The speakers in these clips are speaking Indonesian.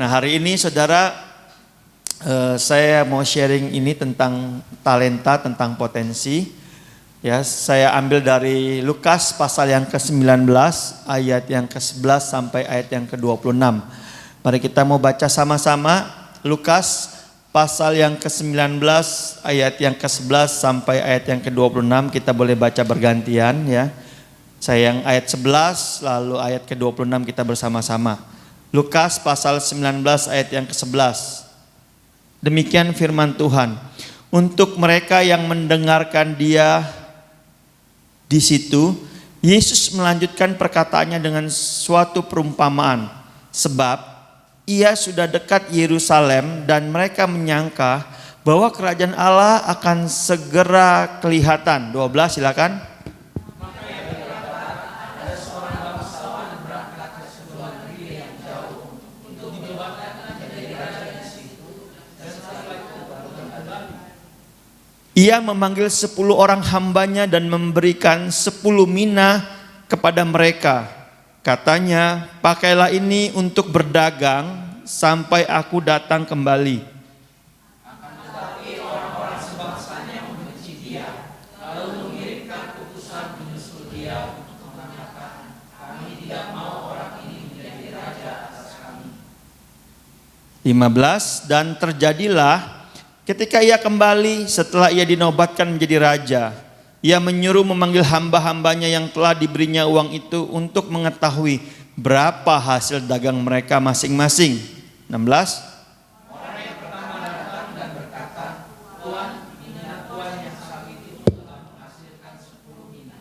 Nah, hari ini saudara, saya mau sharing ini tentang talenta, tentang potensi. Ya, saya ambil dari Lukas pasal yang ke-19 ayat yang ke-11 sampai ayat yang ke-26. Mari kita mau baca sama-sama Lukas pasal yang ke-19 ayat yang ke-11 sampai ayat yang ke-26. Kita boleh baca bergantian ya. Saya yang ayat 11 lalu ayat ke-26 kita bersama-sama. Lukas pasal 19 ayat yang ke-11. Demikian firman Tuhan. Untuk mereka yang mendengarkan dia di situ, Yesus melanjutkan perkataannya dengan suatu perumpamaan. Sebab ia sudah dekat Yerusalem dan mereka menyangka bahwa kerajaan Allah akan segera kelihatan. 12 silakan. Ia memanggil 10 orang hambanya dan memberikan 10 mina kepada mereka. Katanya, pakailah ini untuk berdagang sampai aku datang kembali. Akan tetapi orang-orang sebangsanya membenci dia, lalu mengirimkan utusan menyusul dia untuk mengatakan, kami tidak mau orang ini menjadi raja atas kami. 15, dan terjadilah ketika ia kembali setelah ia dinobatkan menjadi raja, ia menyuruh memanggil hamba-hambanya yang telah diberinya uang itu untuk mengetahui berapa hasil dagang mereka masing-masing. 16. Orang yang pertama datang dan berkata, Tuan, mina Tuan yang saat itu telah menghasilkan 10 mina.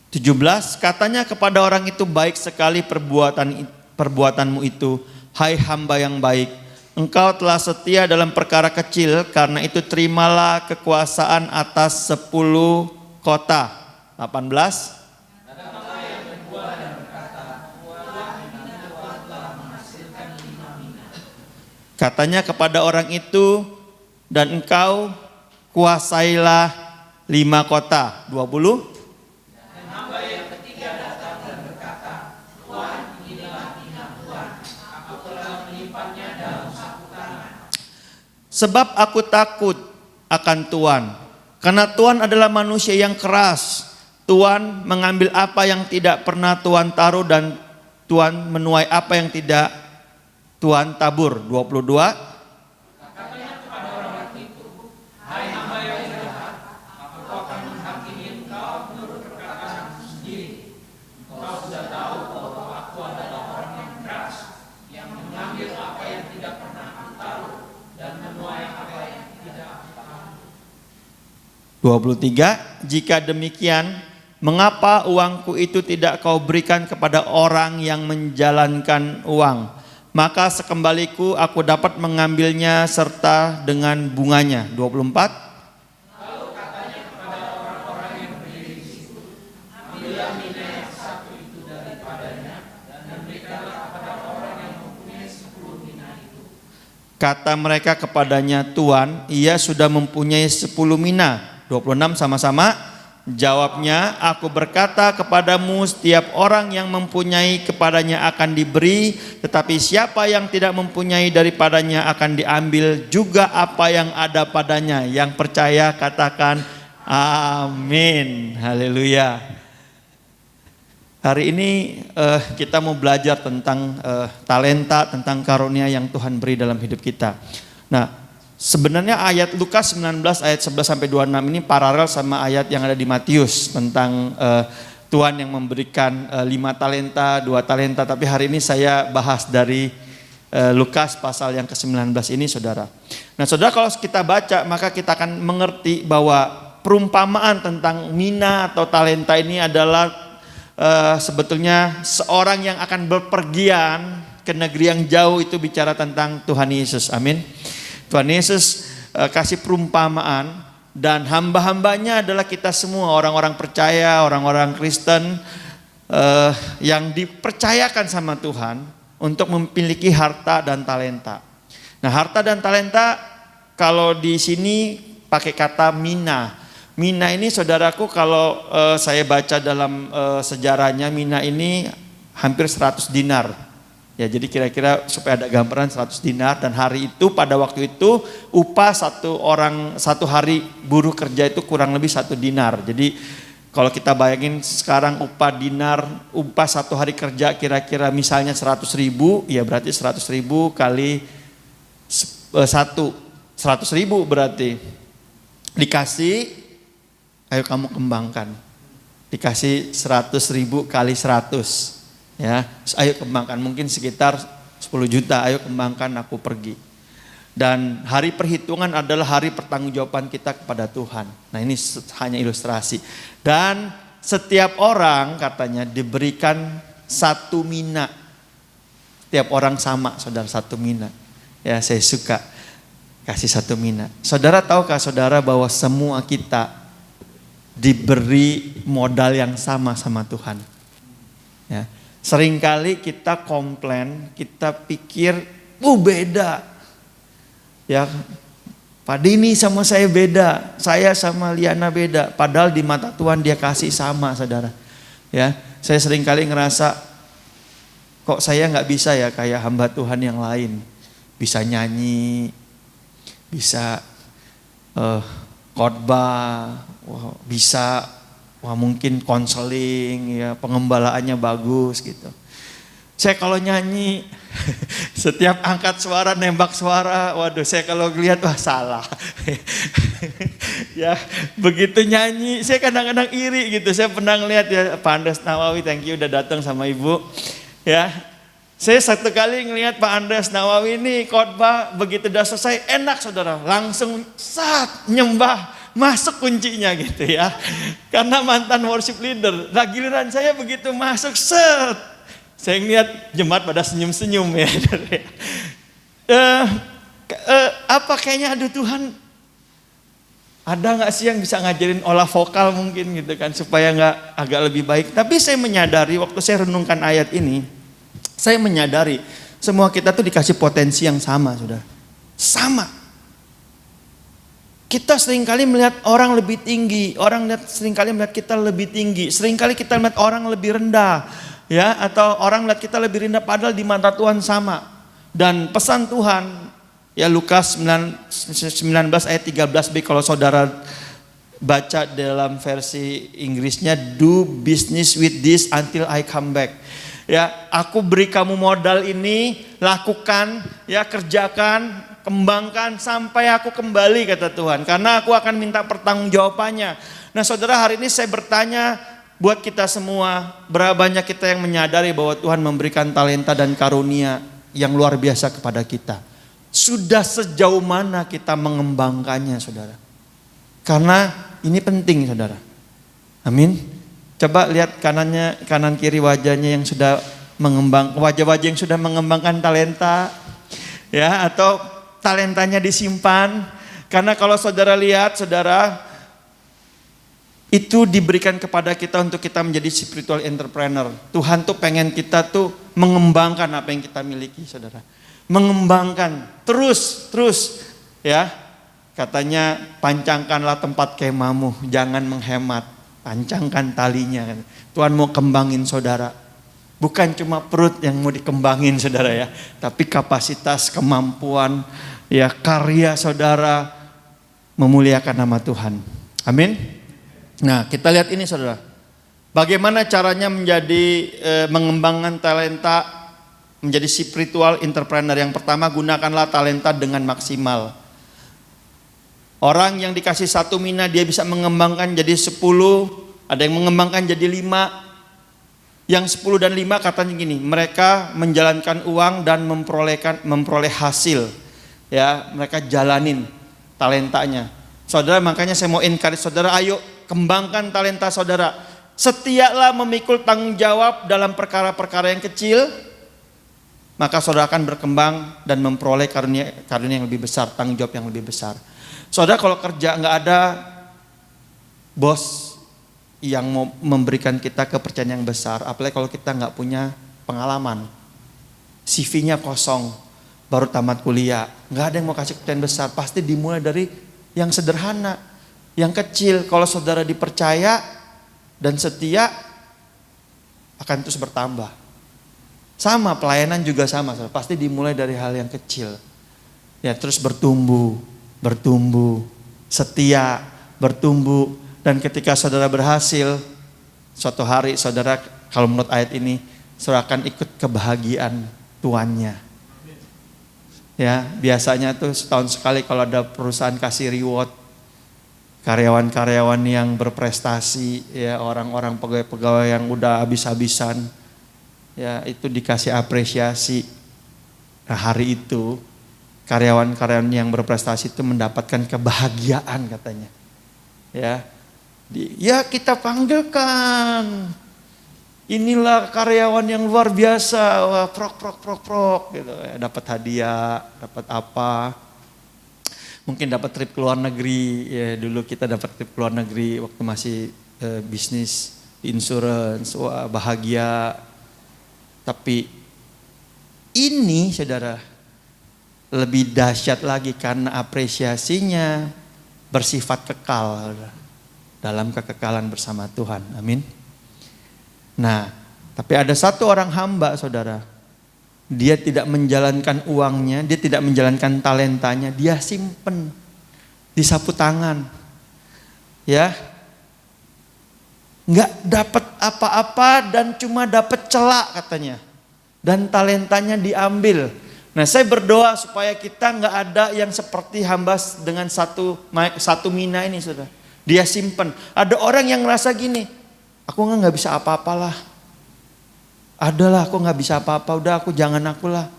17. Katanya kepada orang itu, baik sekali perbuatanmu itu, hai hamba yang baik. Engkau telah setia dalam perkara kecil, karena itu terimalah kekuasaan atas 10 kota. 18. Katanya kepada orang itu, dan engkau kuasailah 5 kota. 20. Sebab aku takut akan Tuhan, karena Tuhan adalah manusia yang keras. Tuhan mengambil apa yang tidak pernah Tuhan taruh, dan Tuhan menuai apa yang tidak Tuhan tabur. 22. Katanya kepada orang itu, hai hamba yang jahat, aku akan menghakimi engkau menurut perkataanmu sendiri. Engkau sudah tahu bahwa aku adalah orang yang keras, yang mengambil apa yang tidak pernah aku taruh dan menuai apa yang tidak aku tahu. 23. Jika demikian, mengapa uangku itu tidak kau berikan kepada orang yang menjalankan uang? Maka sekembaliku aku dapat mengambilnya serta dengan bunganya. 24. Lalu katanya kepada orang-orang yang berdiri di situ, ambillah mina yang satu itu daripadanya dan berikanlah kepada orang yang mempunyai 10 mina itu. Kata mereka kepadanya, Tuan, ia sudah mempunyai 10 mina. 26 sama-sama. Jawabnya, aku berkata kepadamu, setiap orang yang mempunyai kepadanya akan diberi, tetapi siapa yang tidak mempunyai daripadanya akan diambil juga apa yang ada padanya. Yang percaya katakan amin. Haleluya. Hari ini kita mau belajar tentang talenta, tentang karunia yang Tuhan beri dalam hidup kita. Nah, sebenarnya ayat Lukas 19 ayat 11 sampai 26 ini paralel sama ayat yang ada di Matius tentang Tuhan yang memberikan 5 talenta, 2 talenta. Tapi hari ini saya bahas dari Lukas pasal yang ke-19 ini, saudara. Nah, saudara, kalau kita baca maka kita akan mengerti bahwa perumpamaan tentang mina atau talenta ini adalah sebetulnya seorang yang akan berpergian ke negeri yang jauh, itu bicara tentang Tuhan Yesus. Amin. Tuhan Yesus kasih perumpamaan, dan hamba-hambanya adalah kita semua, orang-orang percaya, orang-orang Kristen yang dipercayakan sama Tuhan untuk memiliki harta dan talenta. Nah, harta dan talenta kalau di sini pakai kata mina. Mina ini, saudaraku, kalau saya baca dalam sejarahnya, mina ini hampir 100 dinar. Ya, jadi kira-kira supaya ada gambaran 100 dinar, dan hari itu pada waktu itu upah satu hari buruh kerja itu kurang lebih 1 dinar. Jadi kalau kita bayangin sekarang upah 1 hari kerja kira-kira misalnya 100 ribu, ya berarti 100 ribu kali 100 ribu berarti dikasih, ayo kamu kembangkan, dikasih 100 ribu kali 100. Ya, ayo kembangkan, mungkin sekitar 10 juta, ayo kembangkan aku pergi. Dan hari perhitungan adalah hari pertanggungjawaban kita kepada Tuhan. Nah, ini hanya ilustrasi. Dan setiap orang katanya diberikan 1 mina. Setiap orang sama, saudara, 1 mina. Ya, saya suka kasih 1 mina. Saudara tahukah saudara bahwa semua kita diberi modal yang sama Tuhan? Ya. Seringkali kita komplain, kita pikir, beda. Ya, Pak Dini sama saya beda, saya sama Liana beda. Padahal di mata Tuhan dia kasih sama, saudara. Ya, saya seringkali ngerasa, kok saya nggak bisa ya kayak hamba Tuhan yang lain, bisa nyanyi, bisa khotbah, bisa. Wah, mungkin konseling, ya, pengembalaannya bagus gitu. Saya kalau nyanyi, setiap angkat suara, nembak suara, waduh, saya kalau lihat, wah salah. Ya, begitu nyanyi, saya kadang-kadang iri gitu. Saya pernah ngeliat ya, Pak Andres Nawawi, thank you udah datang sama Ibu. Ya, saya satu kali ngelihat Pak Andres Nawawi ini khotbah, begitu udah selesai, enak saudara, langsung nyembah. Masuk kuncinya gitu ya. Karena mantan worship leader. Nah, giliran saya begitu masuk, saya ngeliat jemaat pada senyum-senyum ya. Apa kayaknya, aduh Tuhan, ada gak sih yang bisa ngajarin olah vokal mungkin gitu kan, supaya gak agak lebih baik. Tapi saya menyadari waktu saya renungkan ayat ini, saya menyadari semua kita tuh dikasih potensi yang sama, saudara. Sama. Kita seringkali melihat orang lebih tinggi, seringkali melihat kita lebih tinggi, seringkali kita melihat orang lebih rendah, ya, atau orang melihat kita lebih rendah, padahal di mata Tuhan sama. Dan pesan Tuhan, ya Lukas 19 ayat 13b, kalau saudara baca dalam versi Inggrisnya, do business with this until I come back. Ya, aku beri kamu modal ini, lakukan, ya, kerjakan, kembangkan sampai aku kembali, kata Tuhan. Karena aku akan minta pertanggungjawabannya. Nah saudara, hari ini saya bertanya buat kita semua, berapa banyak kita yang menyadari bahwa Tuhan memberikan talenta dan karunia yang luar biasa kepada kita. Sudah sejauh mana kita mengembangkannya, saudara? Karena ini penting, saudara. Amin. Coba lihat kanan kiri wajahnya yang sudah wajah-wajah yang sudah mengembangkan talenta, ya, atau talentanya disimpan. Karena kalau saudara lihat, saudara, itu diberikan kepada kita untuk kita menjadi spiritual entrepreneur. Tuhan tuh pengen kita tuh mengembangkan apa yang kita miliki, saudara. Mengembangkan, terus, ya. Katanya, pancangkanlah tempat kemahmu, jangan menghemat. Pancangkan talinya. Tuhan mau kembangin saudara. Bukan cuma perut yang mau dikembangin, saudara ya. Tapi kapasitas, kemampuan, ya, karya saudara memuliakan nama Tuhan. Amin. Nah, kita lihat ini, saudara. Bagaimana caranya mengembangkan talenta menjadi spiritual entrepreneur. Yang pertama, gunakanlah talenta dengan maksimal. Orang yang dikasih 1 mina, dia bisa mengembangkan jadi 10, ada yang mengembangkan jadi 5. Yang 10 dan 5 katanya gini, mereka menjalankan uang dan memperoleh hasil. Ya, mereka jalanin talentanya. Saudara, makanya saya mau encourage saudara, ayo kembangkan talenta saudara. Setialah memikul tanggung jawab dalam perkara-perkara yang kecil, maka saudara akan berkembang dan memperoleh karunia yang lebih besar, tanggung jawab yang lebih besar. Saudara, kalau kerja nggak ada bos yang mau memberikan kita kepercayaan yang besar, apalagi kalau kita nggak punya pengalaman, CV-nya kosong, baru tamat kuliah, nggak ada yang mau kasih kepercayaan besar, pasti dimulai dari yang sederhana, yang kecil. Kalau saudara dipercaya dan setia, akan terus bertambah. Sama, pelayanan juga sama. Pasti dimulai dari hal yang kecil. Ya, terus bertumbuh, setia, bertumbuh. Dan ketika saudara berhasil, suatu hari saudara, kalau menurut ayat ini, saudara akan ikut kebahagiaan tuannya. Ya, biasanya tuh setahun sekali kalau ada perusahaan kasih reward, karyawan-karyawan yang berprestasi, ya orang-orang pegawai-pegawai yang udah habis-habisan, ya itu dikasih apresiasi. Nah, hari itu karyawan-karyawan yang berprestasi itu mendapatkan kebahagiaan katanya. Ya kita panggilkan. Inilah karyawan yang luar biasa, wah prok gitu ya, dapat hadiah, dapat apa? Mungkin dapat trip ke luar negeri, ya dulu kita dapat trip ke luar negeri waktu masih bisnis insurance, wah bahagia. Tapi ini saudara lebih dahsyat lagi karena apresiasinya bersifat kekal dalam kekekalan bersama Tuhan, amin. Nah, tapi ada satu orang hamba saudara, dia tidak menjalankan uangnya, dia tidak menjalankan talentanya, dia simpen di sapu tangan. Ya, nggak dapat apa-apa dan cuma dapat celak katanya. Dan talentanya diambil. Nah, saya berdoa supaya kita nggak ada yang seperti hamba dengan satu mina ini saudara. Dia simpen. Ada orang yang ngerasa gini, aku nggak bisa apa-apalah. Adalah aku nggak bisa apa-apa, udah jangan aku lah.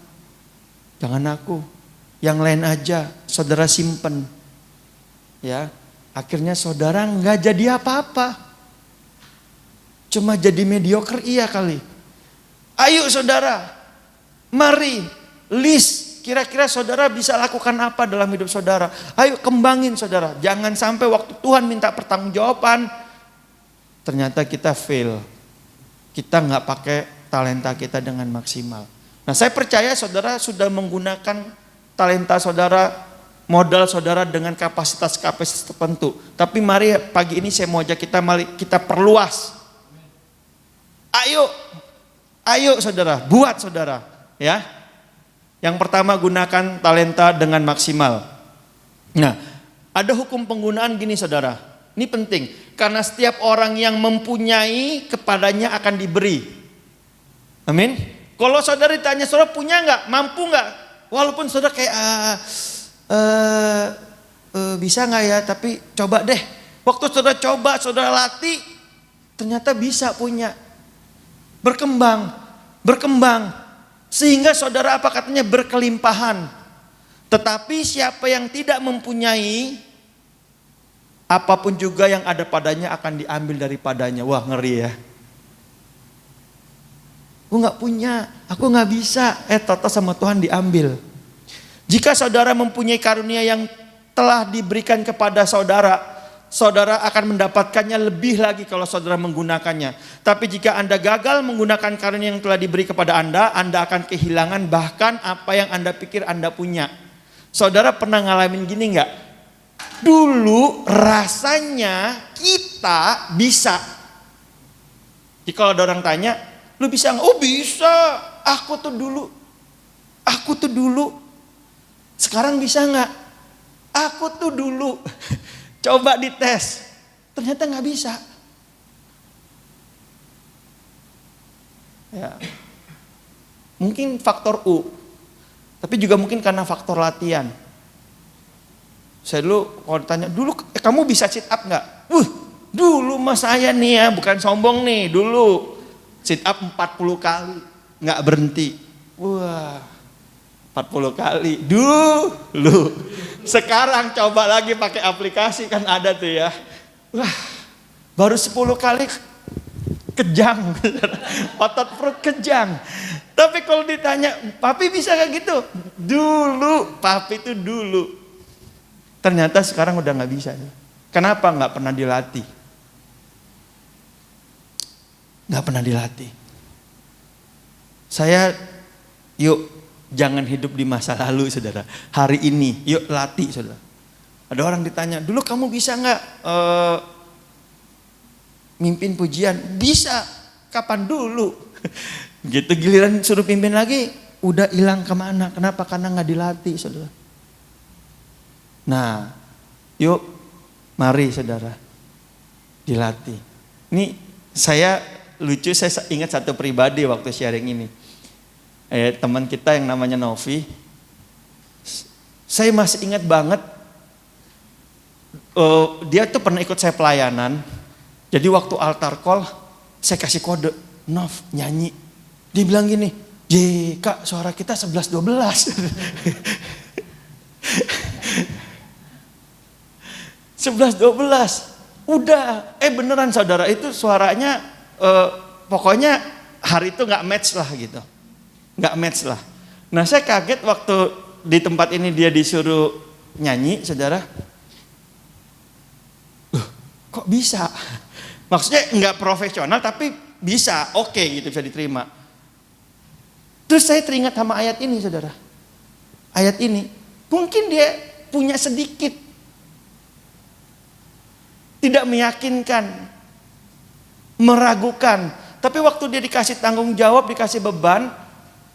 Jangan aku. Yang lain aja, saudara simpen. Ya, akhirnya saudara nggak jadi apa-apa. Cuma jadi mediocre iya kali. Ayo saudara, mari list kira-kira saudara bisa lakukan apa dalam hidup saudara. Ayo kembangin saudara. Jangan sampai waktu Tuhan minta pertanggungjawaban, ternyata kita fail. Kita nggak pakai talenta kita dengan maksimal. Nah, saya percaya saudara sudah menggunakan talenta saudara, modal saudara dengan kapasitas tertentu. Tapi mari pagi ini saya mau ajak mari kita perluas. Ayo saudara, buat saudara, ya. Yang pertama gunakan talenta dengan maksimal. Nah, ada hukum penggunaan gini saudara. Ini penting karena setiap orang yang mempunyai kepadanya akan diberi. Amin. Kalau saudara ditanya saudara punya nggak, mampu nggak, walaupun saudara kayak bisa nggak ya, tapi coba deh. Waktu saudara coba, saudara latih, ternyata bisa punya, berkembang, sehingga saudara apa katanya berkelimpahan. Tetapi siapa yang tidak mempunyai, apapun juga yang ada padanya akan diambil daripadanya. Wah ngeri ya. Aku gak punya, aku gak bisa. Toto sama Tuhan diambil. Jika saudara mempunyai karunia yang telah diberikan kepada saudara, saudara akan mendapatkannya lebih lagi kalau saudara menggunakannya. Tapi jika Anda gagal menggunakan karunia yang telah diberi kepada Anda akan kehilangan bahkan apa yang Anda pikir Anda punya. Saudara pernah ngalamin gini gak? Dulu rasanya kita bisa. Jadi kalau ada orang tanya, lu bisa nggak? Oh bisa, aku tuh dulu. Sekarang bisa nggak? Aku tuh dulu. Coba dites, ternyata nggak bisa. Ya, mungkin faktor U, tapi juga mungkin karena faktor latihan. Saya dulu kalau ditanya, dulu kamu bisa sit up nggak? Dulu mas saya nih ya, bukan sombong nih, dulu. Sit up 40 kali, nggak berhenti. Wah, 40 kali. Dulu. Sekarang coba lagi pakai aplikasi kan ada tuh ya. Wah, baru 10 kali kejang. Otot perut kejang. Tapi kalau ditanya, papi bisa gak gitu? Dulu, papi itu dulu. Ternyata sekarang udah nggak bisa. Kenapa? Nggak pernah dilatih. Nggak pernah dilatih. Saya, yuk jangan hidup di masa lalu saudara. Hari ini, yuk latih saudara. Ada orang ditanya, dulu kamu bisa nggak mimpin pujian? Bisa. Kapan dulu? Gitu giliran suruh pimpin lagi, udah hilang kemana? Kenapa? Karena nggak dilatih, saudara. Nah, yuk, mari saudara, dilatih. Ini saya lucu, saya ingat satu pribadi waktu sharing ini. Teman kita yang namanya Novi, saya masih ingat banget. Dia tuh pernah ikut saya pelayanan. Jadi waktu altar call, saya kasih kode, Nov nyanyi. Dia bilang gini, Kak, suara kita 11-12. 11-12. Udah, beneran saudara, itu suaranya pokoknya hari itu gak match lah gitu. Gak match lah. Nah saya kaget waktu di tempat ini dia disuruh nyanyi, saudara. Kok bisa? Maksudnya nggak profesional tapi bisa, oke gitu, bisa diterima. Terus saya teringat sama ayat ini, saudara. Ayat ini, mungkin dia punya sedikit, tidak meyakinkan, meragukan. Tapi waktu dia dikasih tanggung jawab, dikasih beban,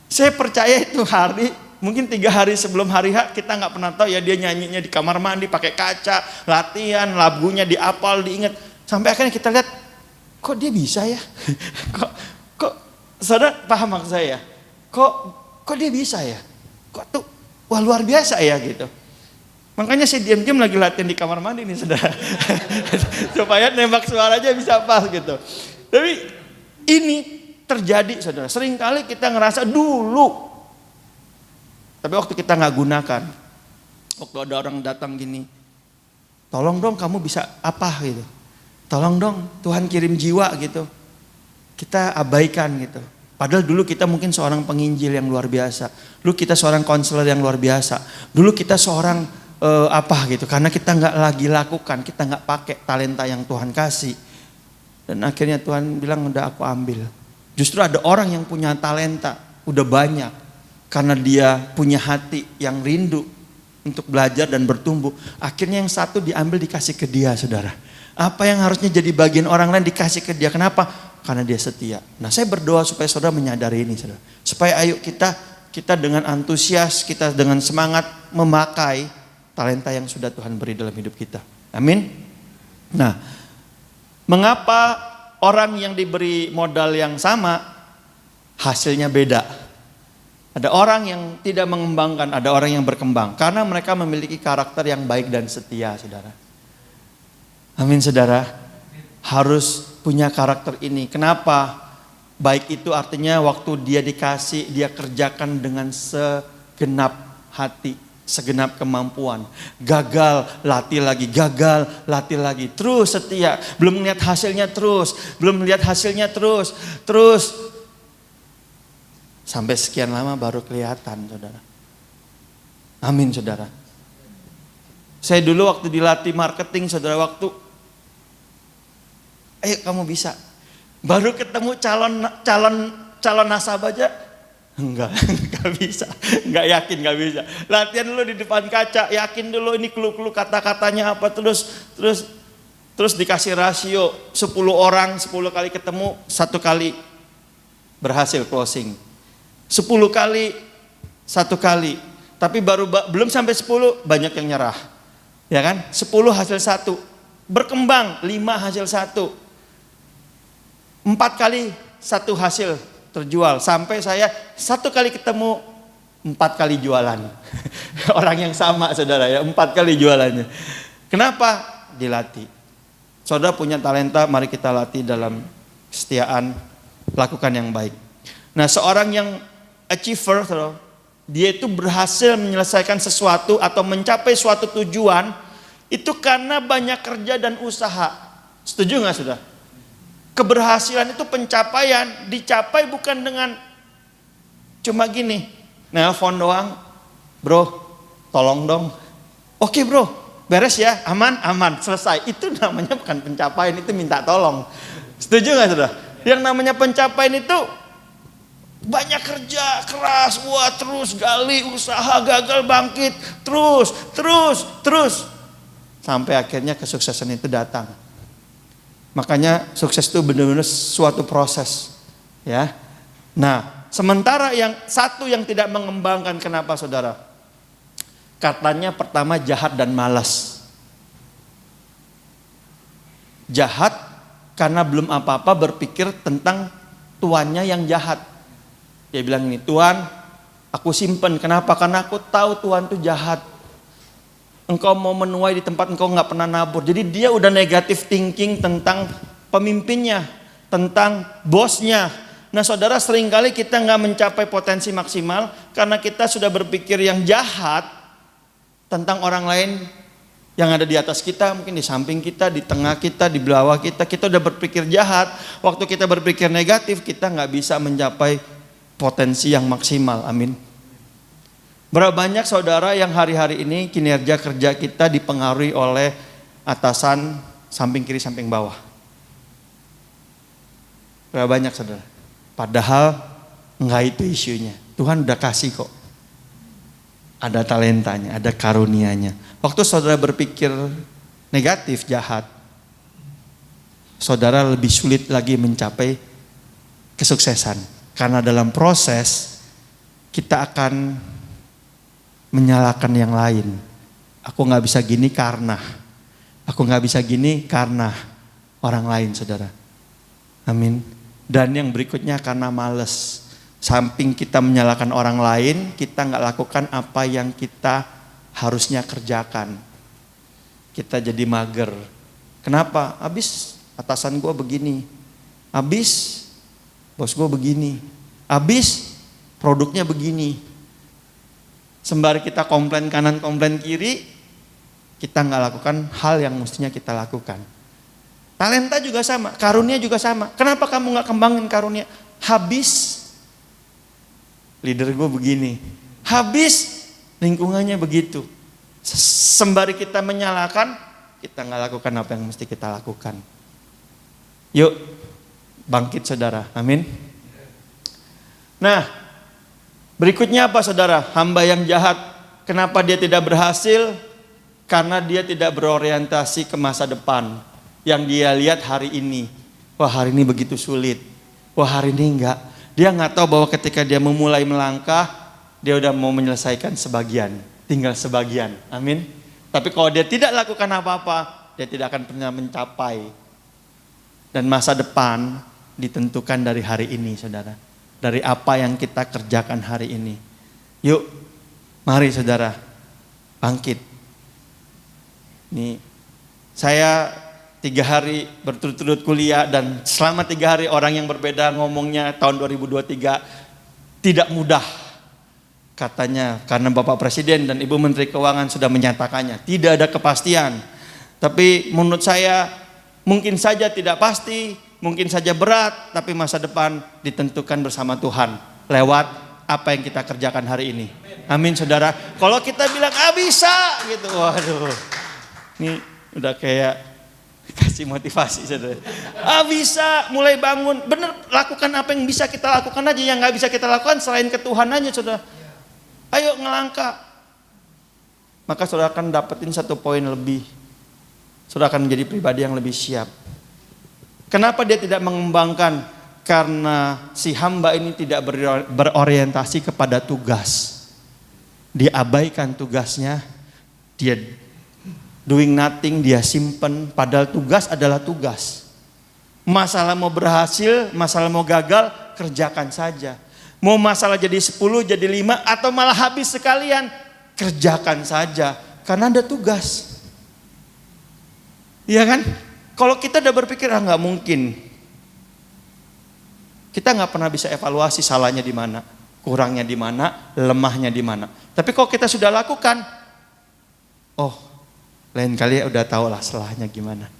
saya percaya itu hari, mungkin 3 hari sebelum hari H, kita nggak pernah tahu ya, dia nyanyinya di kamar mandi pakai kaca, latihan, lagunya diapal, diingat. Sampai akhirnya kita lihat, kok dia bisa ya? kok saudara paham maksud saya? Kok dia bisa ya? Kok tuh, wah luar biasa ya gitu. Makanya saya diam-diam lagi latihan di kamar mandi nih, saudara. Supaya nembak suaranya bisa pas gitu. Tapi ini terjadi, saudara. Seringkali kita ngerasa dulu, tapi waktu kita nggak gunakan, waktu ada orang datang gini, tolong dong kamu bisa apa gitu, tolong dong Tuhan kirim jiwa gitu, kita abaikan gitu. Padahal dulu kita mungkin seorang penginjil yang luar biasa, dulu kita seorang konselor yang luar biasa, dulu kita seorang apa gitu, karena kita nggak lagi lakukan, kita nggak pakai talenta yang Tuhan kasih, dan akhirnya Tuhan bilang udah aku ambil. Justru ada orang yang punya talenta udah banyak, karena dia punya hati yang rindu untuk belajar dan bertumbuh. Akhirnya yang satu diambil dikasih ke dia, saudara. Apa yang harusnya jadi bagian orang lain dikasih ke dia. Kenapa? Karena dia setia. Nah saya berdoa supaya saudara menyadari ini, saudara. Supaya ayo kita dengan antusias, kita dengan semangat memakai talenta yang sudah Tuhan beri dalam hidup kita. Amin. Nah, mengapa orang yang diberi modal yang sama hasilnya beda? Ada orang yang tidak mengembangkan, ada orang yang berkembang. Karena mereka memiliki karakter yang baik dan setia, saudara. Amin, saudara. Harus punya karakter ini. Kenapa? Baik itu artinya waktu dia dikasih, dia kerjakan dengan segenap hati, segenap kemampuan. Gagal, latih lagi, gagal, latih lagi. Terus setia, belum melihat hasilnya terus, belum melihat hasilnya terus. Sampai sekian lama baru kelihatan, saudara. Amin, saudara. Saya dulu waktu dilatih marketing, saudara, waktu ayo kamu bisa. Baru ketemu calon nasabah aja, enggak bisa, enggak yakin, enggak bisa. Latihan dulu di depan kaca, yakin dulu ini clue-clue kata-katanya apa, terus dikasih rasio 10 orang, 10 kali ketemu, 1 kali berhasil closing. 10 kali, 1 kali. Tapi belum sampai 10 banyak yang nyerah. Ya kan? 10 hasil 1. Berkembang 5 hasil 1. 4 kali 1 hasil terjual. Sampai saya 1 kali ketemu 4 kali jualan. Orang yang sama, saudara ya, 4 kali jualannya. Kenapa? Dilatih. Saudara punya talenta, mari kita latih dalam kesetiaan, lakukan yang baik. Nah, seorang yang achiever, dia itu berhasil menyelesaikan sesuatu atau mencapai suatu tujuan itu karena banyak kerja dan usaha. Setuju nggak, saudara? Keberhasilan itu pencapaian, dicapai bukan dengan cuma gini, nelpon doang, bro, tolong dong. Oke bro, beres ya, aman, selesai. Itu namanya bukan pencapaian, itu minta tolong. Setuju nggak, saudara? Yang namanya pencapaian itu banyak kerja keras, terus gali, usaha, gagal, bangkit, terus sampai akhirnya kesuksesan itu datang. Makanya sukses itu benar-benar suatu proses, ya. Nah, sementara yang satu yang tidak mengembangkan, kenapa saudara? Katanya pertama jahat dan malas. Jahat karena belum apa-apa berpikir tentang tuannya yang jahat. Dia bilang ini, Tuhan aku simpen, kenapa? Karena aku tahu Tuhan itu jahat. Engkau mau menuai di tempat engkau gak pernah nabur. Jadi dia udah negative thinking tentang pemimpinnya, tentang bosnya. Nah saudara, seringkali kita gak mencapai potensi maksimal karena kita sudah berpikir yang jahat tentang orang lain yang ada di atas kita, mungkin di samping kita, di tengah kita, di bawah kita. Kita udah berpikir jahat. Waktu kita berpikir negatif, kita gak bisa mencapai potensi yang maksimal. Amin. Berapa banyak saudara yang hari-hari ini kinerja kerja kita dipengaruhi oleh atasan samping kiri, samping bawah. Berapa banyak saudara? Padahal enggak itu isunya. Tuhan udah kasih kok. Ada talentanya, ada karunianya. Waktu saudara berpikir negatif, jahat, saudara lebih sulit lagi mencapai kesuksesan. Karena dalam proses kita akan menyalahkan yang lain. Aku gak bisa gini karena, aku gak bisa gini karena orang lain saudara. Amin. Dan yang berikutnya karena malas. Samping kita menyalahkan orang lain, kita gak lakukan apa yang kita harusnya kerjakan. Kita jadi mager. Kenapa? Habis atasan gue begini, habis bos gue begini, habis produknya begini. Sembari kita komplain kanan, komplain kiri, kita gak lakukan hal yang mestinya kita lakukan. Talenta juga sama, karunia juga sama. Kenapa kamu gak kembangin karunia? Habis leader gue begini, habis lingkungannya begitu. Sembari kita menyalahkan, kita gak lakukan apa yang mesti kita lakukan. Yuk bangkit saudara, amin. Nah berikutnya apa saudara? Hamba yang jahat, kenapa dia tidak berhasil? Karena dia tidak berorientasi ke masa depan. Yang dia lihat hari ini, wah hari ini begitu sulit, wah hari ini enggak. Dia nggak tahu bahwa ketika dia memulai melangkah, dia udah mau menyelesaikan sebagian, tinggal sebagian. Amin. Tapi kalau dia tidak lakukan apa-apa, dia tidak akan pernah mencapai. Dan masa depan ditentukan dari hari ini, saudara. Dari apa yang kita kerjakan hari ini. Yuk, mari saudara, bangkit. Nih, saya 3 hari berturut-turut kuliah dan selama 3 hari orang yang berbeda ngomongnya tahun 2023 tidak mudah. Katanya karena Bapak Presiden dan Ibu Menteri Keuangan sudah menyatakannya. Tidak ada kepastian. Tapi menurut saya mungkin saja tidak pasti, mungkin saja berat, tapi masa depan ditentukan bersama Tuhan lewat apa yang kita kerjakan hari ini. Amin saudara. Kalau kita bilang bisa gitu, waduh. Ini udah kayak kasih motivasi saudara. Bisa, mulai bangun. Bener, lakukan apa yang bisa kita lakukan aja. Yang gak bisa kita lakukan selain ke Tuhan aja saudara. Ayo ngelangkah. Maka saudara akan dapetin 1 poin lebih. Saudara akan menjadi pribadi yang lebih siap. Kenapa dia tidak mengembangkan? Karena si hamba ini tidak berorientasi kepada tugas. Dia abaikan tugasnya. Dia doing nothing, dia simpen. Padahal tugas adalah tugas. Masalah mau berhasil, masalah mau gagal, kerjakan saja. Mau masalah jadi 10, jadi 5, atau malah habis sekalian, kerjakan saja. Karena ada tugas. Iya kan? Kalau kita udah berpikir, nggak mungkin. Kita nggak pernah bisa evaluasi salahnya di mana, kurangnya di mana, lemahnya di mana. Tapi kalau kita sudah lakukan, oh, lain kali udah tahu lah salahnya gimana.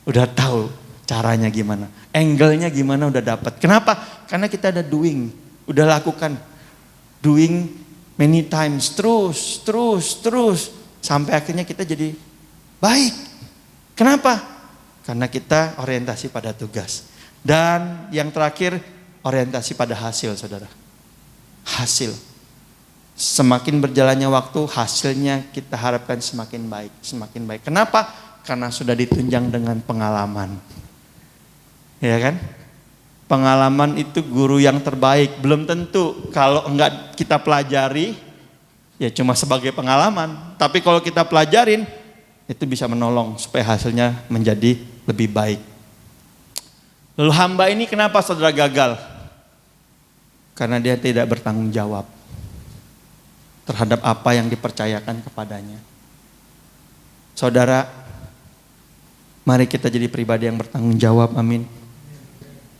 Udah tahu caranya gimana. Angle-nya gimana udah dapat. Kenapa? Karena kita ada doing. Udah lakukan. Doing many times. Terus. Sampai akhirnya kita jadi baik. Kenapa? Karena kita orientasi pada tugas. Dan yang terakhir, orientasi pada hasil saudara. Hasil. Semakin berjalannya waktu, hasilnya kita harapkan semakin baik, semakin baik. Kenapa? Karena sudah ditunjang dengan pengalaman. Ya kan? Pengalaman itu guru yang terbaik. Belum tentu kalau enggak kita pelajari, ya cuma sebagai pengalaman. Tapi kalau kita pelajarin, itu bisa menolong supaya hasilnya menjadi lebih baik. Lalu hamba ini kenapa saudara gagal? Karena dia tidak bertanggung jawab terhadap apa yang dipercayakan kepadanya. Saudara, mari kita jadi pribadi yang bertanggung jawab, amin.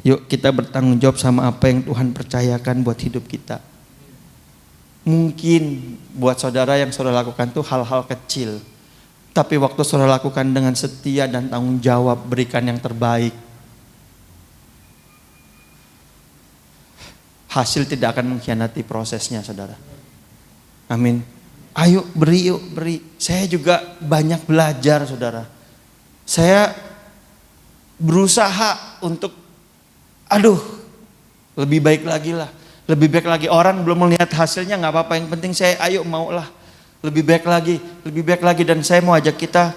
Yuk kita bertanggung jawab sama apa yang Tuhan percayakan buat hidup kita. Mungkin buat saudara yang saudara lakukan itu hal-hal kecil. Tapi waktu saudara lakukan dengan setia dan tanggung jawab, berikan yang terbaik, hasil tidak akan mengkhianati prosesnya, saudara. Amin. Ayo beri, yuk beri. Saya juga banyak belajar, saudara. Saya berusaha untuk lebih baik lagi lah. Lebih baik lagi. Orang belum melihat hasilnya gak apa-apa. Yang penting saya maulah. Lebih baik lagi, lebih baik lagi. Dan saya mau ajak kita,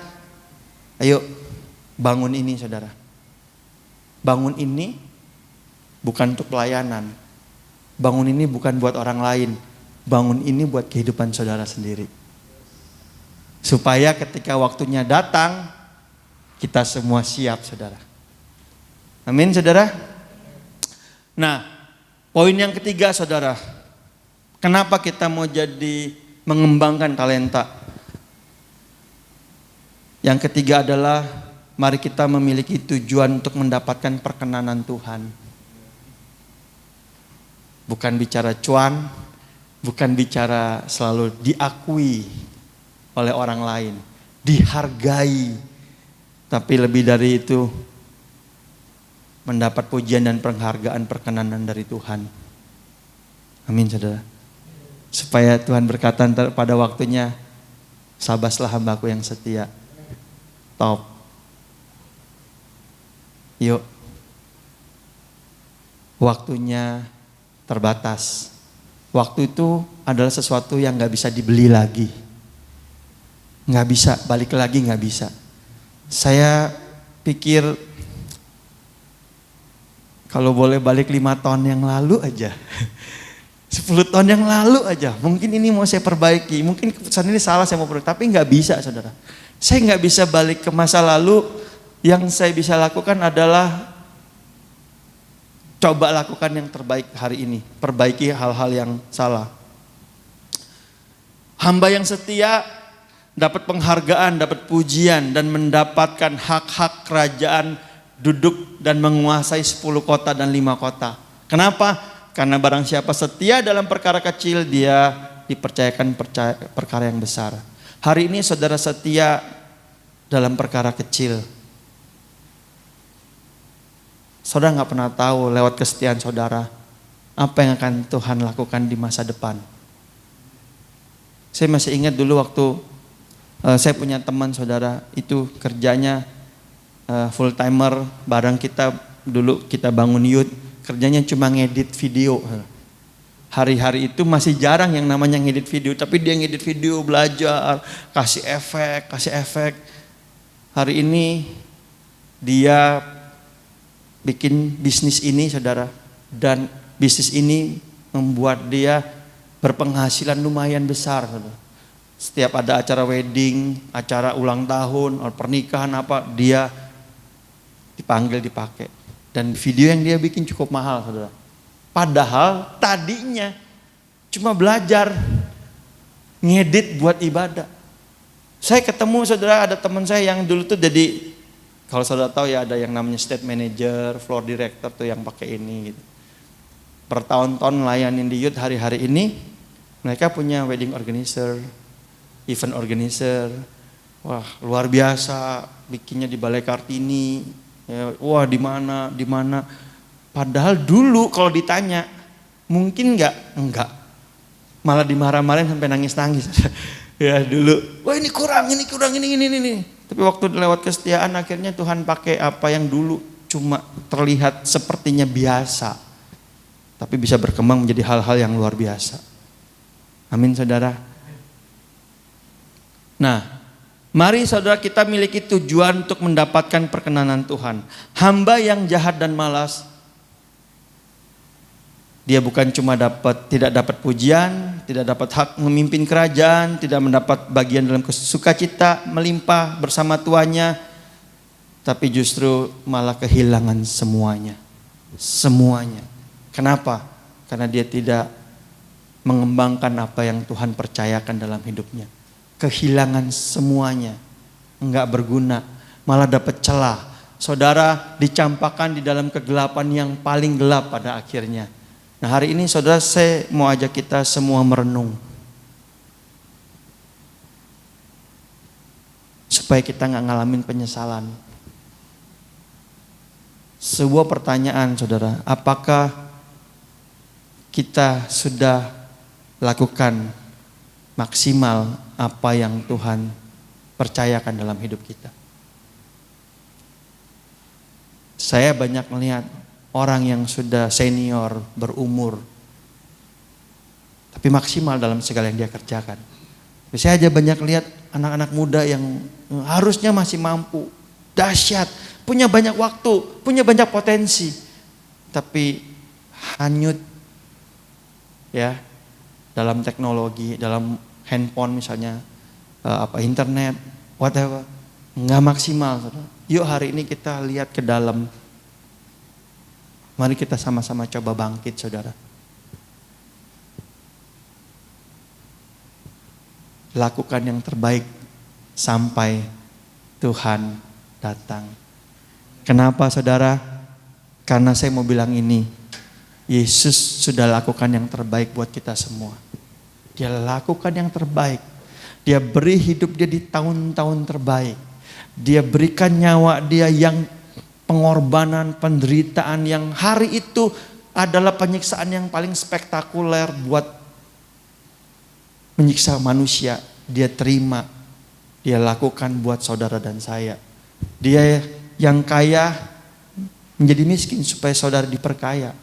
ayo bangun ini, saudara. Bangun ini bukan untuk pelayanan. Bangun ini bukan buat orang lain. Bangun ini buat kehidupan saudara sendiri. Supaya ketika waktunya datang, kita semua siap, saudara. Amin, saudara. Nah, poin yang ketiga, saudara. Kenapa kita mau jadi mengembangkan talenta? Yang ketiga adalah mari kita memiliki tujuan untuk mendapatkan perkenanan Tuhan. Bukan bicara cuan, bukan bicara selalu diakui oleh orang lain, dihargai, tapi lebih dari itu mendapat pujian dan penghargaan perkenanan dari Tuhan. Amin, saudara. Supaya Tuhan berkata pada waktunya, sabaslah hambaku yang setia. Top. Yuk. Waktunya terbatas. Waktu itu adalah sesuatu yang gak bisa dibeli lagi. Gak bisa, balik lagi gak bisa. Saya pikir kalau boleh balik 5 tahun yang lalu aja, 10 tahun yang lalu aja, mungkin ini mau saya perbaiki, mungkin keputusan ini salah saya mau perbaiki, tapi gak bisa, saudara. Saya gak bisa balik ke masa lalu. Yang saya bisa lakukan adalah coba lakukan yang terbaik hari ini, perbaiki hal-hal yang salah. Hamba yang setia dapat penghargaan, dapat pujian, dan mendapatkan hak-hak kerajaan, duduk dan menguasai 10 kota dan 5 kota. Kenapa? Karena barang siapa setia dalam perkara kecil, dia dipercayakan perkara yang besar. Hari ini saudara setia dalam perkara kecil. Saudara gak pernah tahu lewat kesetiaan saudara apa yang akan Tuhan lakukan di masa depan. Saya masih ingat dulu waktu saya punya teman, saudara, itu kerjanya full timer bareng kita. Dulu kita bangun youth, kerjanya cuma ngedit video. Hari-hari itu masih jarang yang namanya ngedit video, tapi dia ngedit video, belajar, kasih efek. Hari ini dia bikin bisnis ini, saudara, dan bisnis ini membuat dia berpenghasilan lumayan besar, saudara. Setiap ada acara wedding, acara ulang tahun, pernikahan apa, dia dipanggil, dipakai. Dan video yang dia bikin cukup mahal, saudara. Padahal tadinya cuma belajar ngedit buat ibadah. Saya ketemu, saudara, ada teman saya yang dulu tuh jadi, kalau saudara tahu ya, ada yang namanya state manager, floor director tuh yang pakai ini gitu. Bertahun-tahun melayanin di youth. Hari-hari ini mereka punya wedding organizer, event organizer. Wah, luar biasa, bikinnya di Balai Kartini. Ya, wah, di mana? Padahal dulu kalau ditanya, mungkin enggak. Malah dimarah-marahin sampai nangis-nangis. Ya dulu, wah ini kurang, ini. Tapi waktu lewat kesetiaan akhirnya Tuhan pakai apa yang dulu cuma terlihat sepertinya biasa, tapi bisa berkembang menjadi hal-hal yang luar biasa. Amin, saudara. Nah, mari saudara kita miliki tujuan untuk mendapatkan perkenanan Tuhan. Hamba yang jahat dan malas Dia bukan cuma tidak dapat pujian, tidak dapat hak memimpin kerajaan, tidak mendapat bagian dalam sukacita melimpah bersama tuannya, tapi justru malah kehilangan semuanya. Semuanya. Kenapa? Karena dia tidak mengembangkan apa yang Tuhan percayakan dalam hidupnya. Kehilangan semuanya, enggak berguna, malah dapat celah. Saudara dicampakkan di dalam kegelapan yang paling gelap pada akhirnya. Nah hari ini saudara, saya mau ajak kita semua merenung. Supaya kita gak ngalamin penyesalan. Sebuah pertanyaan saudara, apakah kita sudah lakukan maksimal apa yang Tuhan percayakan dalam hidup kita? Saya banyak melihat orang yang sudah senior, berumur, tapi maksimal dalam segala yang dia kerjakan. Saya aja banyak lihat anak-anak muda yang harusnya masih mampu, dahsyat, punya banyak waktu, punya banyak potensi, tapi hanyut ya dalam teknologi, dalam handphone misalnya, internet, whatever, nggak maksimal. Yuk hari ini kita lihat ke dalam. Mari kita sama-sama coba bangkit saudara. Lakukan yang terbaik sampai Tuhan datang. Kenapa saudara? Karena saya mau bilang ini, Yesus sudah lakukan yang terbaik buat kita semua. Dia lakukan yang terbaik. Dia beri hidup dia di tahun-tahun terbaik. Dia berikan nyawa dia yang pengorbanan, penderitaan yang hari itu adalah penyiksaan yang paling spektakuler buat menyiksa manusia. Dia terima, dia lakukan buat saudara dan saya. Dia yang kaya menjadi miskin supaya saudara diperkaya.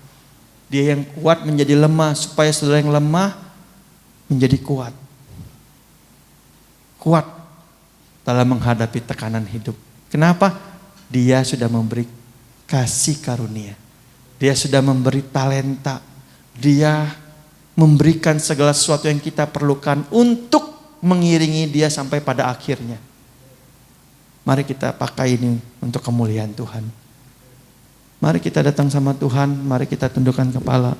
Dia yang kuat menjadi lemah supaya saudara yang lemah menjadi kuat. Kuat dalam menghadapi tekanan hidup. Kenapa? Dia sudah memberi kasih karunia. Dia sudah memberi talenta. Dia memberikan segala sesuatu yang kita perlukan untuk mengiringi dia sampai pada akhirnya. Mari kita pakai ini untuk kemuliaan Tuhan. Mari kita datang sama Tuhan, mari kita tundukkan kepala.